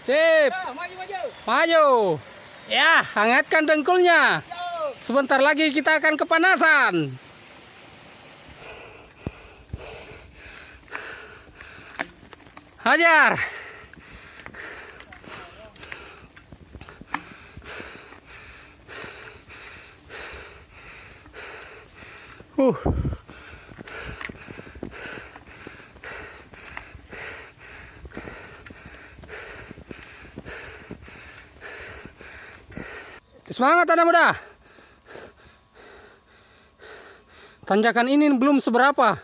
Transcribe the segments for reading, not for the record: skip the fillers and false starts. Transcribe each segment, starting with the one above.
Sip. Maju. Ya, hangatkan dengkulnya. Sebentar lagi kita akan kepanasan. Hajar. Semangat anak muda. Tanjakan ini belum seberapa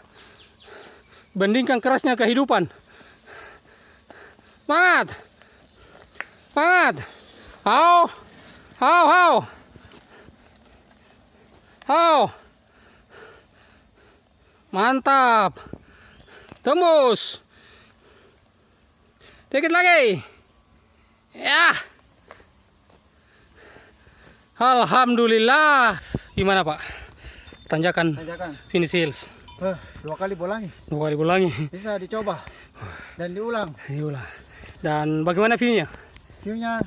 bandingkan kerasnya kehidupan. Semangat. Semangat. Hau. Hau, hau. Hau. Mantap. Tembus. Dikit lagi. Ya. Alhamdulillah. Gimana Pak? Tanjakan Finish Hills. 2 kali bolangi. 2 kali bolangi. Bisa dicoba dan diulang. Dan bagaimana view-nya? View-nya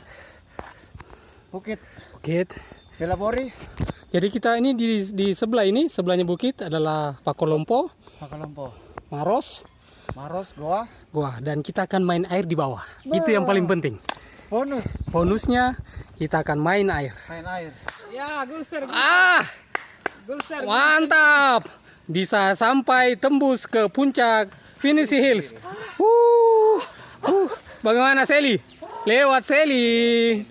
bukit. Bukit. Belabori. Jadi kita ini di sebelah ini, sebelahnya bukit adalah Pakolompo, Maros, Goa. Dan kita akan main air di bawah. Itu yang paling penting. Bonusnya kita akan main air. Ya, gulser. Mantap. Bisa sampai tembus ke puncak Finish Hills. Bagaimana Seli? Lewat Seli.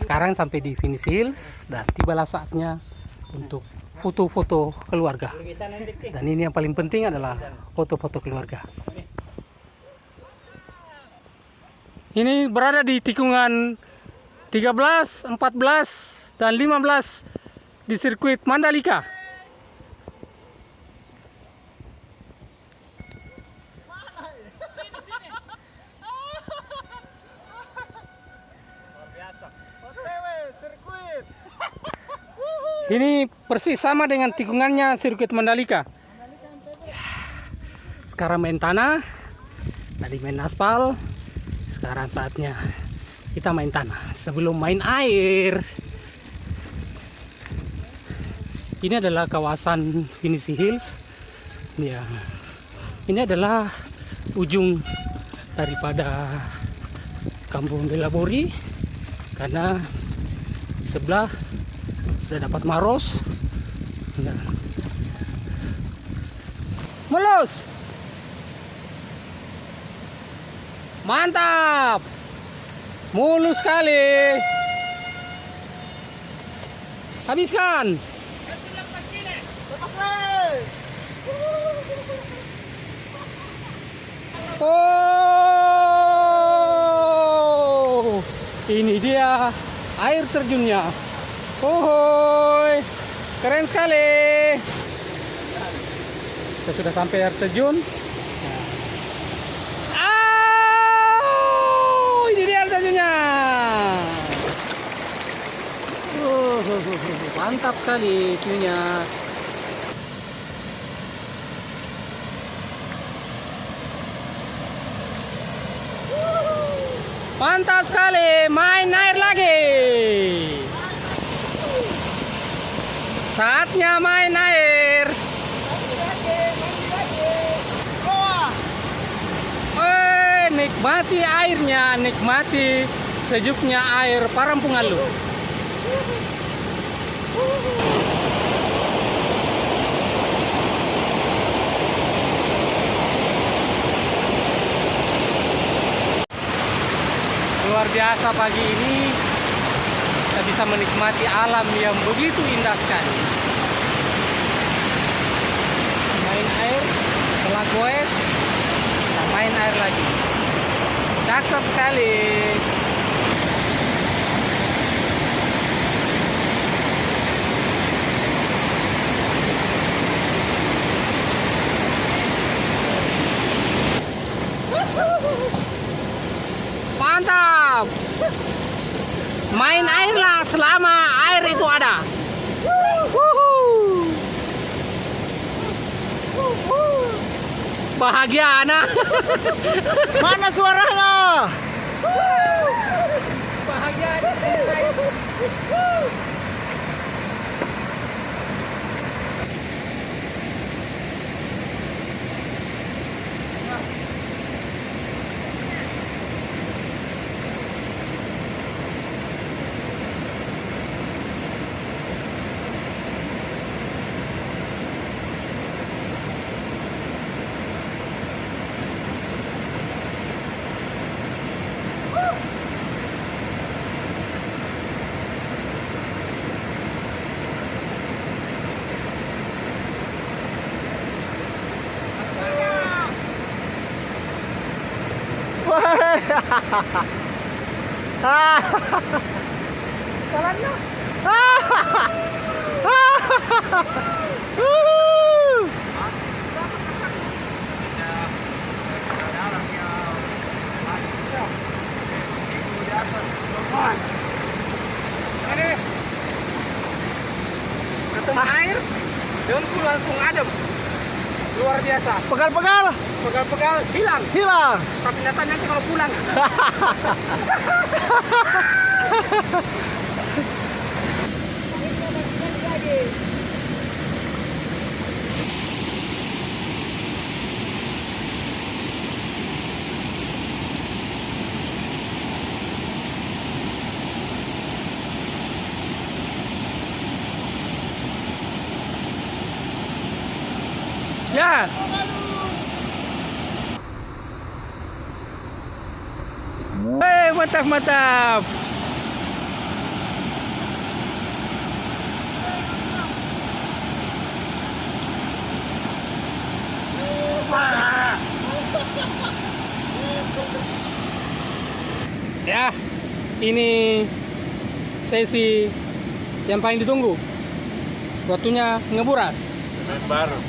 Sekarang sampai di Finish Hills dan tibalah saatnya untuk foto-foto keluarga. Dan ini yang paling penting adalah foto-foto keluarga. Ini berada di tikungan 13, 14, dan 15 di sirkuit Mandalika. Ini persis sama dengan tikungannya sirkuit Mandalika. Sekarang main tanah, tadi main aspal. Sekarang saatnya kita main tanah sebelum main air. Ini adalah kawasan Finish Hills. Ya, ini adalah ujung daripada Kampung Belabori karena sebelah sudah dapat Maros. Nah. Mulus. Mantap. Mulus sekali. Habiskan. Oh, ini dia air terjunnya. Hohoy, keren sekali. Kita sudah sampai air terjun. Ini dia air terjunnya. Mantap sekali view-nya. Mantap sekali, main air lagi. Saatnya main air. Nikmati airnya, nikmati sejuknya air Parampungalu. Luar biasa pagi ini. Kita bisa menikmati alam yang begitu indah sekali. Main air, setelah goes, kita main air lagi. Cakep sekali. Mantap. Main airlah selama air itu ada. Bahagia anak. Mana suaranya? Bahagia guys. Jalannya. Ini ketemu air, dengkul langsung adem. Luar biasa. Pegal-pegal. Pegal-pegal hilang. Hilang. Tapi nyatanya nanti kalau pulang. Ya. Hei, mantap mantap. Ya, ini sesi yang paling ditunggu. Waktunya ngeburas. Baru.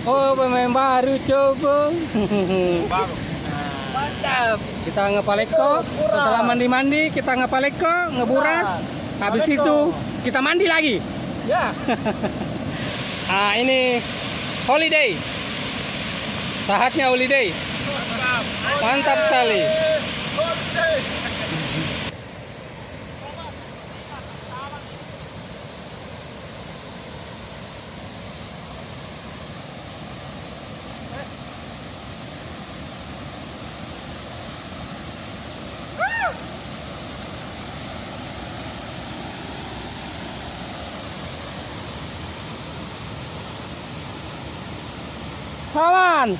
Oh, pemain baru coba. Baru. Mantap. Kita ngepaleko, setelah mandi-mandi kita ngepaleko, ngeburas. Habis itu kita mandi lagi. Ya. Ah, ini holiday. Saatnya holiday. Mantap sekali. Kawan.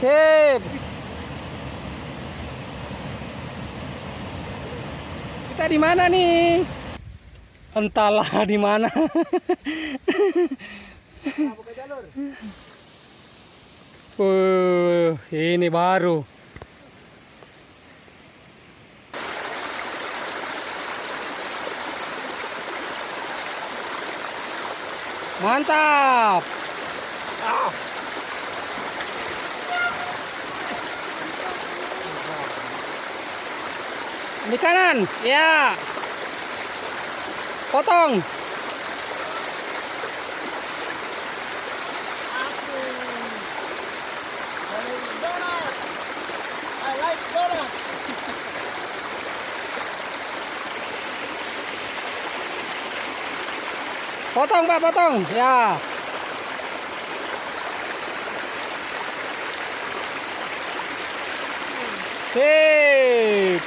Sip. Kita di mana nih? Entahlah di mana. Ini baru. Mantap. Di kanan, ya. Potong. Potong Pak, potong. Ya. Sip.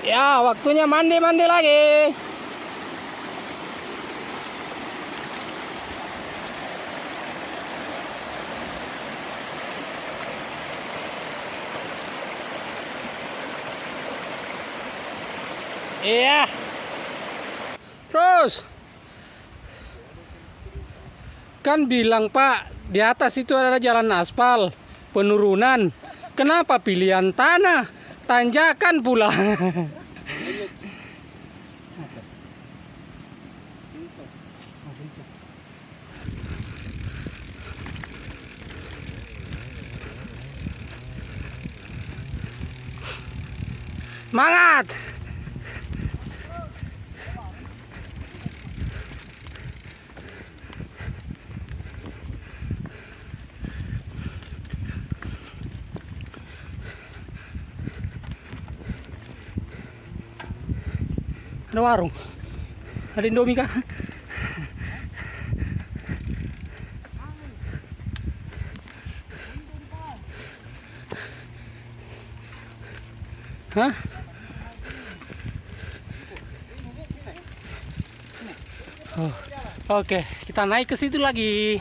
Ya, waktunya mandi-mandi lagi. Iya. Terus. Kan bilang Pak, di atas itu ada jalan aspal, penurunan. Kenapa pilihan tanah? Tanjakan pula. Semangat. Ada warung. Ada Indomie kah? Hah? Oh, oke, kita naik ke situ lagi.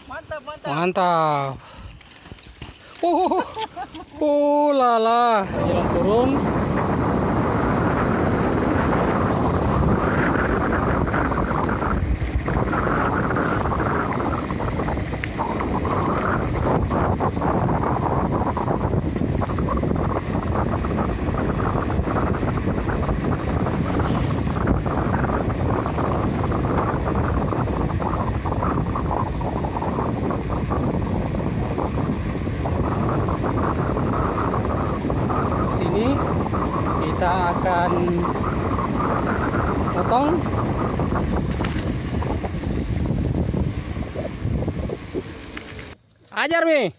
Mantap, mantap. Mantap. Oh lala, jalan turun. Sini kita akan potong. Ajar Mi.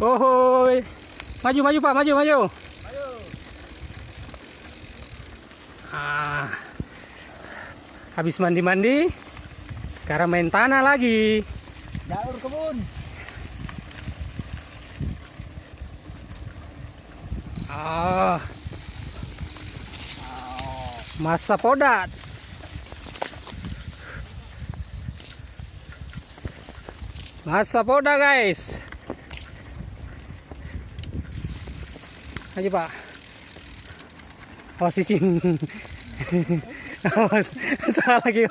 Oh, maju maju Pak, maju maju. Ah, habis mandi-mandi, sekarang main tanah lagi. Jalur kebun. Ah, masa podat. Masa poda guys. Ayo Pak. Awas licin. Awas, salah lagi.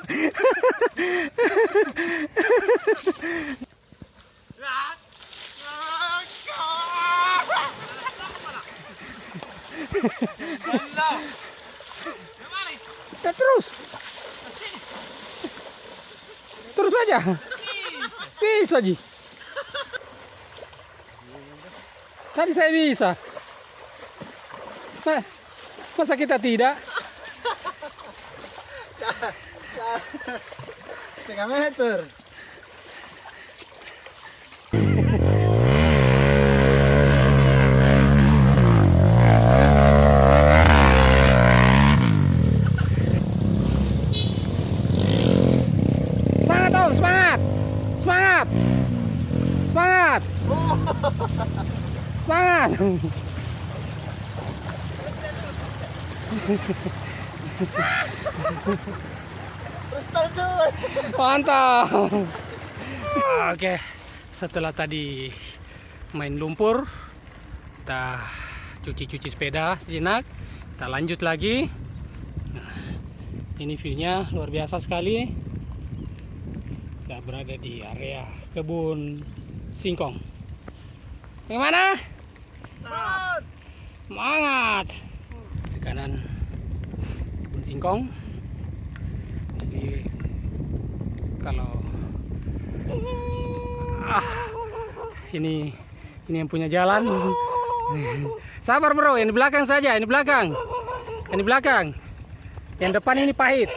Ya, terus. Terus aja. Bisa Ji. Tadi saya bisa. Masa kita tidak? 3 meter. Semangat Om, semangat. Semangat. Semangat. Semangat. Mantap. Oke, setelah tadi main lumpur, kita cuci-cuci sepeda sejenak, kita lanjut lagi. Nah, ini view-nya luar biasa sekali. Kita berada di area kebun singkong. Bagaimana? Semangat. Di kanan kebun singkong. Jadi kalau ini yang punya jalan. Sabar bro, yang di belakang saja, yang di belakang. Yang di belakang. Yang depan ini pahit.